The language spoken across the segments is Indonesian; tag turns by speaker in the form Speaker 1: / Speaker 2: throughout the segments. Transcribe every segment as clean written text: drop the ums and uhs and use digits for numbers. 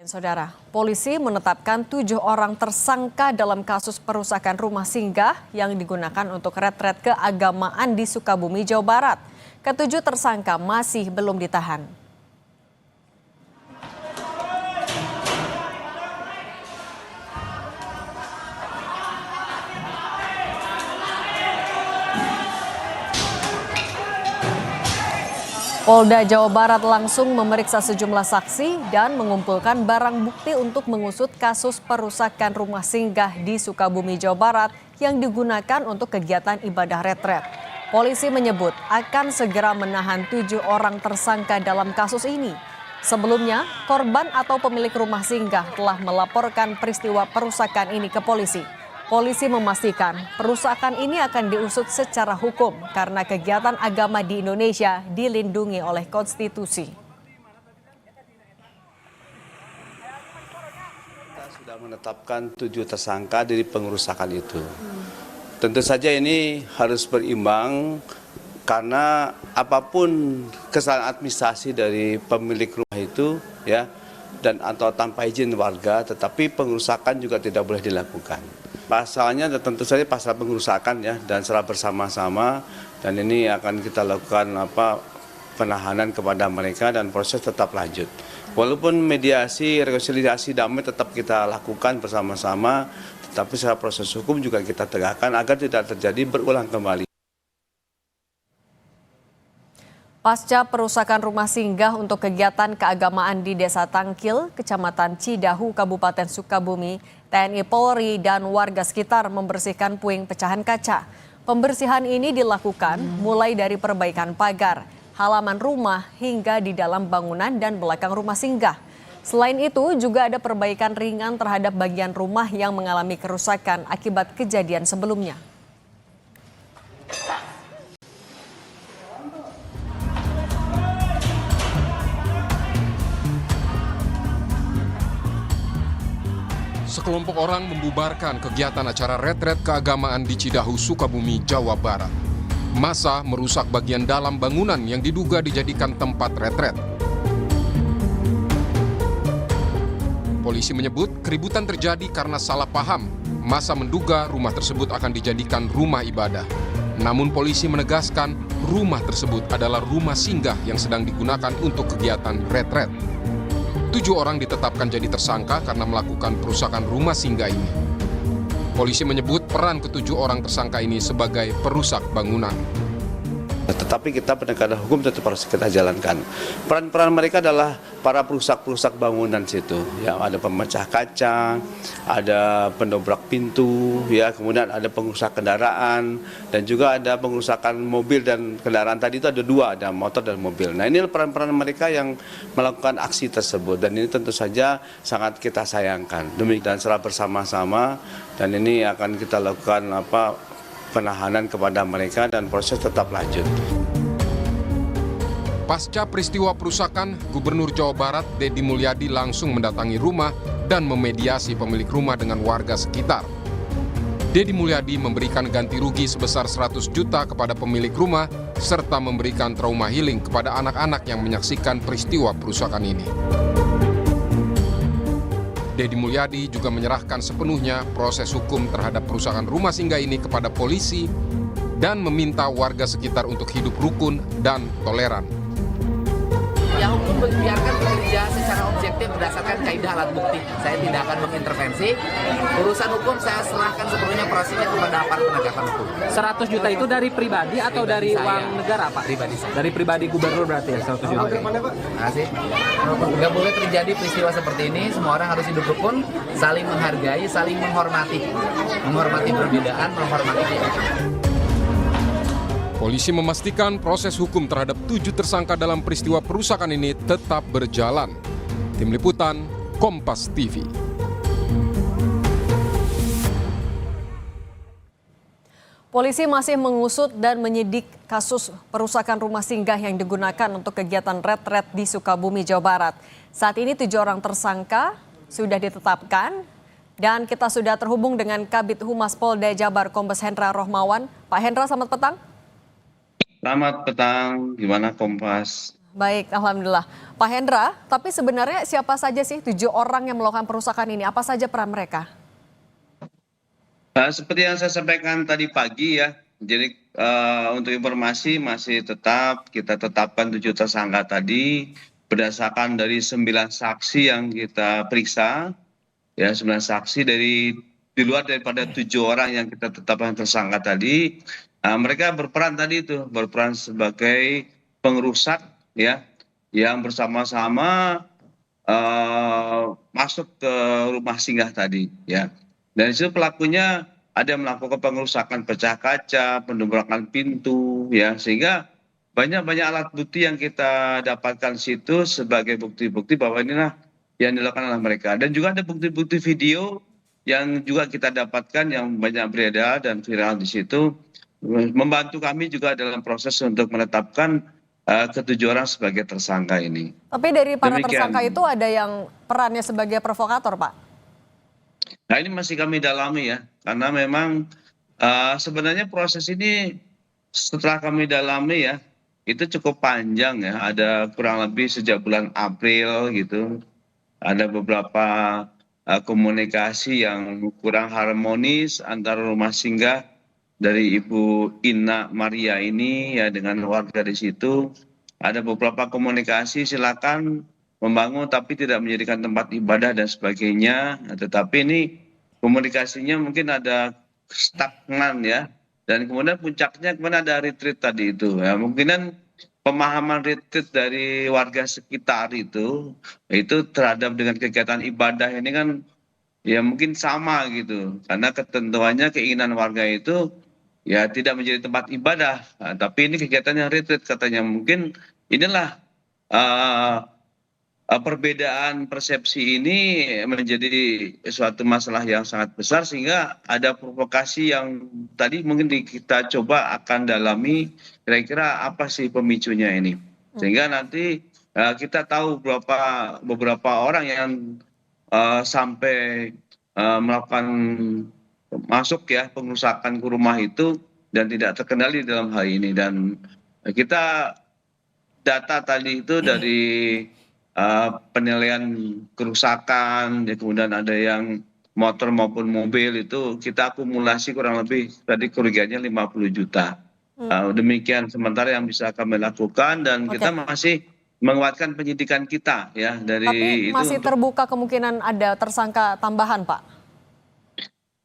Speaker 1: Saudara, polisi menetapkan 7 orang tersangka dalam kasus perusakan rumah singgah yang digunakan untuk retret keagamaan di Sukabumi, Jawa Barat. Ketujuh tersangka masih belum ditahan. Polda Jawa Barat langsung memeriksa sejumlah saksi dan mengumpulkan barang bukti untuk mengusut kasus perusakan rumah singgah di Sukabumi, Jawa Barat yang digunakan untuk kegiatan ibadah retret. Polisi menyebut akan segera menahan 7 orang tersangka dalam kasus ini. Sebelumnya, korban atau pemilik rumah singgah telah melaporkan peristiwa perusakan ini ke polisi. Polisi memastikan perusakan ini akan diusut secara hukum karena kegiatan agama di Indonesia dilindungi oleh konstitusi.
Speaker 2: Kita sudah menetapkan 7 tersangka dari pengerusakan itu. Tentu saja ini harus berimbang karena apapun kesalahan administrasi dari pemilik rumah itu ya dan atau tanpa izin warga, tetapi pengerusakan juga tidak boleh dilakukan. Pasalnya tentu saja pasal pengerusakan ya dan secara bersama-sama dan ini akan kita lakukan penahanan kepada mereka dan proses tetap lanjut. Walaupun mediasi, rekonsiliasi damai tetap kita lakukan bersama-sama, tetapi secara proses hukum juga kita tegakkan agar tidak terjadi berulang kembali.
Speaker 1: Pasca perusakan rumah singgah untuk kegiatan keagamaan di Desa Tangkil, Kecamatan Cidahu, Kabupaten Sukabumi, TNI Polri dan warga sekitar membersihkan puing pecahan kaca. Pembersihan ini dilakukan mulai dari perbaikan pagar, halaman rumah hingga di dalam bangunan dan belakang rumah singgah. Selain itu juga ada perbaikan ringan terhadap bagian rumah yang mengalami kerusakan akibat kejadian sebelumnya.
Speaker 3: Sekelompok orang membubarkan kegiatan acara retret keagamaan di Cidahu, Sukabumi, Jawa Barat. Massa merusak bagian dalam bangunan yang diduga dijadikan tempat retret. Polisi menyebut keributan terjadi karena salah paham. Massa menduga rumah tersebut akan dijadikan rumah ibadah. Namun polisi menegaskan rumah tersebut adalah rumah singgah yang sedang digunakan untuk kegiatan retret. 7 orang ditetapkan jadi tersangka karena melakukan perusakan rumah singgah ini. Polisi menyebut peran ke-7 orang tersangka ini sebagai perusak bangunan.
Speaker 2: Tetapi kita penegakan hukum tetap harus kita jalankan. Peran-peran mereka adalah para perusak-perusak bangunan situ. Ya, ada pemecah kaca, ada pendobrak pintu, ya, kemudian ada pengrusak kendaraan, dan juga ada pengrusakan mobil dan kendaraan. Tadi itu ada 2, ada motor dan mobil. Nah, ini peran-peran mereka yang melakukan aksi tersebut, dan ini tentu saja sangat kita sayangkan. Demikian secara bersama-sama, dan ini akan kita lakukan penahanan kepada mereka dan proses tetap lanjut.
Speaker 3: Pasca peristiwa perusakan, Gubernur Jawa Barat Deddy Mulyadi langsung mendatangi rumah dan memediasi pemilik rumah dengan warga sekitar. Deddy Mulyadi memberikan ganti rugi sebesar 100 juta kepada pemilik rumah serta memberikan trauma healing kepada anak-anak yang menyaksikan peristiwa perusakan ini. Deddy Mulyadi juga menyerahkan sepenuhnya proses hukum terhadap perusakan rumah singgah ini kepada polisi dan meminta warga sekitar untuk hidup rukun dan toleran.
Speaker 4: Ya, hukum biarkan bekerja secara objektif berdasarkan kaidah alat bukti. Saya tidak akan mengintervensi. Urusan hukum saya serahkan sepenuhnya prosesnya kepada aparat penegakan hukum.
Speaker 5: 100 juta itu dari pribadi atau dari uang negara, Pak?
Speaker 4: Pribadi saya.
Speaker 5: Dari pribadi gubernur berarti ya 100 juta.
Speaker 4: Terima kasih. Nggak boleh terjadi peristiwa seperti ini. Semua orang harus hidup rukun, saling menghargai, saling menghormati. Menghormati perbedaan, menghormati keyakinan.
Speaker 3: Polisi memastikan proses hukum terhadap 7 tersangka dalam peristiwa perusakan ini tetap berjalan. Tim Liputan, Kompas TV.
Speaker 1: Polisi masih mengusut dan menyidik kasus perusakan rumah singgah yang digunakan untuk kegiatan retret di Sukabumi, Jawa Barat. Saat ini 7 orang tersangka sudah ditetapkan dan kita sudah terhubung dengan Kabid Humas Polda Jabar Kombes Hendra Rohmawan. Pak Hendra, selamat petang.
Speaker 2: Selamat petang, gimana Kompas?
Speaker 1: Baik, alhamdulillah. Pak Hendra, tapi sebenarnya siapa saja sih 7 orang yang melakukan perusakan ini? Apa saja peran mereka?
Speaker 2: Seperti yang saya sampaikan tadi pagi ya, jadi untuk informasi masih kita tetapkan 7 tersangka tadi berdasarkan dari 9 saksi yang kita periksa, ya 9 saksi di luar daripada 7 orang yang kita tetapkan tersangka tadi. Mereka berperan tadi itu, berperan sebagai pengrusak ya, yang bersama-sama masuk ke rumah singgah tadi ya. Dan itu pelakunya ada yang melakukan pengerusakan pecah kaca, pendobrakan pintu ya, sehingga banyak alat bukti yang kita dapatkan situ sebagai bukti-bukti bahwa inilah yang dilakukan oleh mereka. Dan juga ada bukti-bukti video yang juga kita dapatkan yang banyak beredar dan viral di situ, membantu kami juga dalam proses untuk menetapkan ke-7 orang sebagai tersangka ini.
Speaker 1: Tapi dari para
Speaker 2: Demikian.
Speaker 1: tersangka itu ada yang perannya sebagai provokator, Pak?
Speaker 2: Nah ini masih kami dalami ya, karena memang sebenarnya proses ini setelah kami dalami ya, itu cukup panjang ya, ada kurang lebih sejak bulan April gitu, ada beberapa komunikasi yang kurang harmonis antara rumah singgah dari Ibu Ina Maria ini ya dengan warga di situ. Ada beberapa komunikasi silakan membangun tapi tidak menjadikan tempat ibadah dan sebagainya. Tetapi ini komunikasinya mungkin ada stagnan ya. Dan kemudian puncaknya kemana ada retreat tadi itu. Ya, mungkinan pemahaman retreat dari warga sekitar itu terhadap dengan kegiatan ibadah ini kan ya mungkin sama gitu. Karena ketentuannya keinginan warga itu ya tidak menjadi tempat ibadah. Nah, tapi ini kegiatannya retreat katanya. Mungkin inilah perbedaan persepsi ini menjadi suatu masalah yang sangat besar sehingga ada provokasi yang tadi mungkin kita coba akan dalami kira-kira apa sih pemicunya ini. Sehingga nanti kita tahu beberapa orang yang sampai melakukan masuk ya pengerusakan ke rumah itu dan tidak terkendali dalam hal ini. Dan kita data tadi itu dari penilaian kerusakan, ya, kemudian ada yang motor maupun mobil itu kita akumulasi kurang lebih tadi kerugiannya 50 juta. Demikian sementara yang bisa kami lakukan dan kita masih menguatkan penyidikan kita ya dari
Speaker 1: Tapi
Speaker 2: itu.
Speaker 1: masih terbuka kemungkinan ada tersangka tambahan, Pak?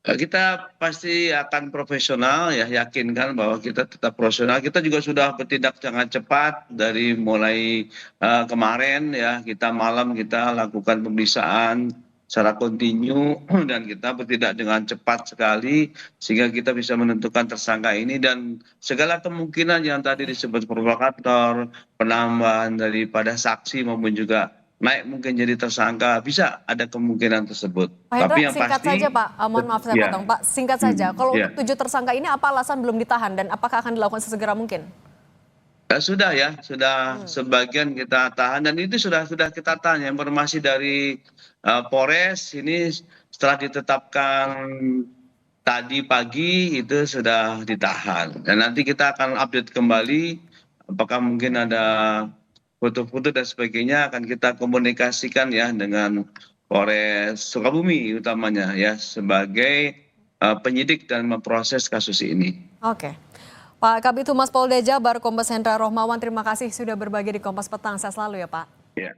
Speaker 2: Kita pasti akan profesional ya, yakinkan bahwa kita tetap profesional. Kita juga sudah bertindak sangat cepat dari mulai kemarin ya, kita lakukan pemeriksaan secara kontinu dan kita bertindak dengan cepat sekali sehingga kita bisa menentukan tersangka ini dan segala kemungkinan yang tadi disebut provokator, penambahan daripada saksi maupun juga naik mungkin jadi tersangka, bisa ada kemungkinan tersebut.
Speaker 1: Pak Hendra,
Speaker 2: Tapi yang
Speaker 1: singkat
Speaker 2: pasti,
Speaker 1: saja Pak, mohon maaf saya
Speaker 2: ya.
Speaker 1: potong Pak, singkat saja. Kalau
Speaker 2: Ya.
Speaker 1: untuk 7 tersangka ini apa alasan belum ditahan dan apakah akan dilakukan sesegera mungkin?
Speaker 2: Sudah ya, sudah sebagian kita tahan dan itu sudah kita tahan. Informasi dari Polres ini setelah ditetapkan tadi pagi itu sudah ditahan dan nanti kita akan update kembali apakah mungkin ada foto-foto dan sebagainya akan kita komunikasikan ya dengan Polres Sukabumi utamanya ya sebagai penyidik dan memproses kasus ini.
Speaker 1: Oke. Pak Kabid Humas Polda Jabar, Kombes Hendra Rohmawan, terima kasih sudah berbagi di Kompas Petang. Sehat selalu ya Pak.
Speaker 2: Ya.